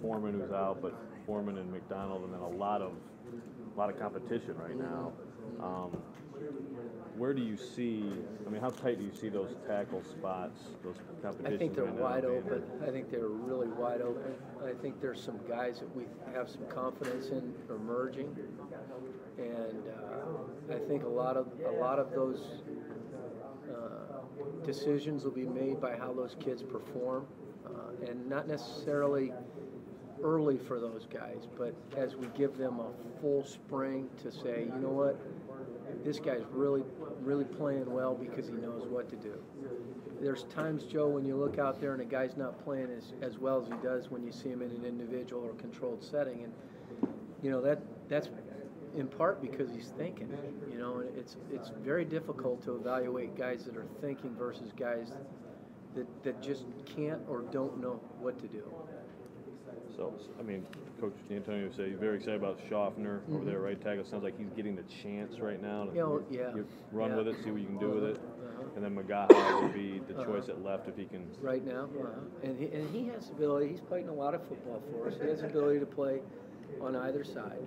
Foreman who's out, but Foreman and McDonald, and then a lot of competition right now. Where do you see? I mean, how tight do you see those tackle spots? Those competitions. I think they're right now wide being? open. I think they're really wide open. I think there's some guys that we have some confidence in emerging, and I think a lot of those decisions will be made by how those kids perform, and not necessarily early for those guys, but as we give them a full spring to say, you know what, this guy's really playing well because he knows what to do. There's times, Joe, when you look out there and a guy's not playing as well as he does when you see him in an individual or controlled setting, and you know that's in part because he's thinking. You know, and it's very difficult to evaluate guys that are thinking versus guys that just can't or don't know what to do. So, I mean, Coach D'Antonio said he's very excited about Schaffner over there, right tackle. Sounds like he's getting the chance right now to you run with it, see what you can do with it. And then Magaha would be the choice at left if he can. Right now, and he has the ability. He's playing a lot of football for us. He has the ability to play on either side.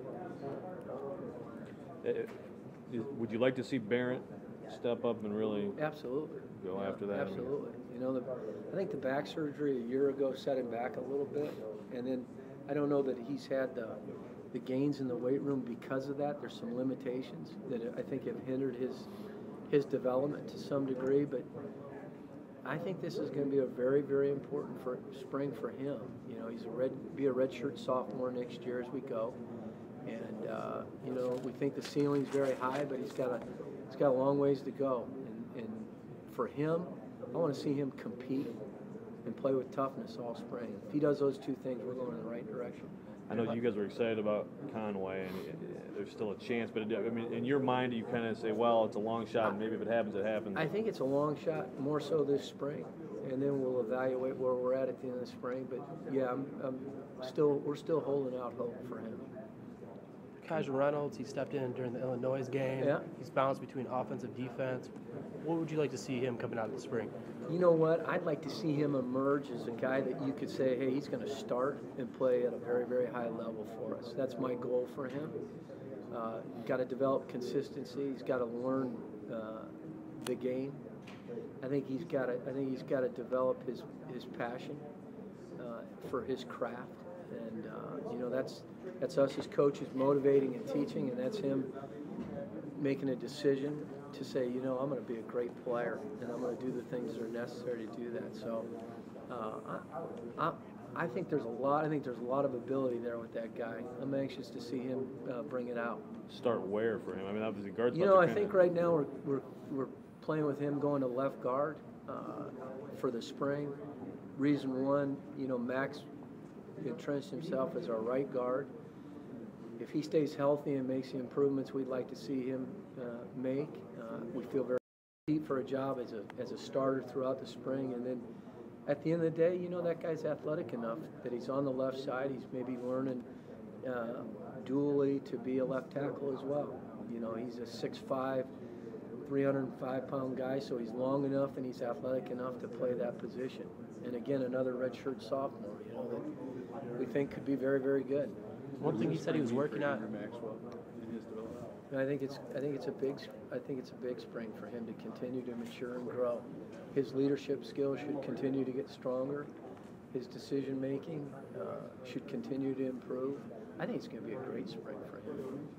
Would you like to see Barrett step up and really go after that? Absolutely. You know, I think the back surgery a year ago set him back a little bit, and then I don't know that he's had the gains in the weight room because of that. There's some limitations that I think have hindered his development to some degree, but I think this is going to be a very, very important spring for him. You know, he's be a redshirt sophomore next year as we go, and you know, we think the ceiling's very high, but he's got a long ways to go. And for him, I want to see him compete and play with toughness all spring. If he does those two things, we're going in the right direction. I know you guys were excited about Conway, and there's still a chance, but I mean, in your mind, you kind of say, well, it's a long shot, and maybe if it happens, it happens. I think it's a long shot, more so this spring, and then we'll evaluate where we're at the end of the spring. But yeah, we're still holding out hope for him. Kaiser Reynolds, he stepped in during the Illinois game. Yeah. He's bounced between offensive defense. What would you like to see him coming out of the spring? You know what? I'd like to see him emerge as a guy that you could say, hey, he's going to start and play at a very, very high level for us. That's my goal for him. He's got to develop consistency. He's got to learn the game. I think he's got to develop his passion for his craft. And you know, that's us as coaches motivating and teaching, and that's him making a decision to say, you know, I'm going to be a great player, and I'm going to do the things that are necessary to do that. So I think there's a lot. I think there's a lot of ability there with that guy. I'm anxious to see him bring it out. Start where for him? I mean, obviously guards. You know, I think right now we're playing with him going to left guard for the spring. Reason one, you know, Max entrenched himself as our right guard. If he stays healthy and makes the improvements we'd like to see him make, we feel very deep for a job as a starter throughout the spring. And then at the end of the day, you know, that guy's athletic enough that he's on the left side. He's maybe learning dually to be a left tackle as well. You know, he's a 6'5", 305-pound guy, so he's long enough and he's athletic enough to play that position. And again, another redshirt sophomore, you know, that we think could be very, very good. One thing he said he was working on. I think it's a big spring for him to continue to mature and grow. His leadership skills should continue to get stronger. His decision making should continue to improve. I think it's going to be a great spring for him.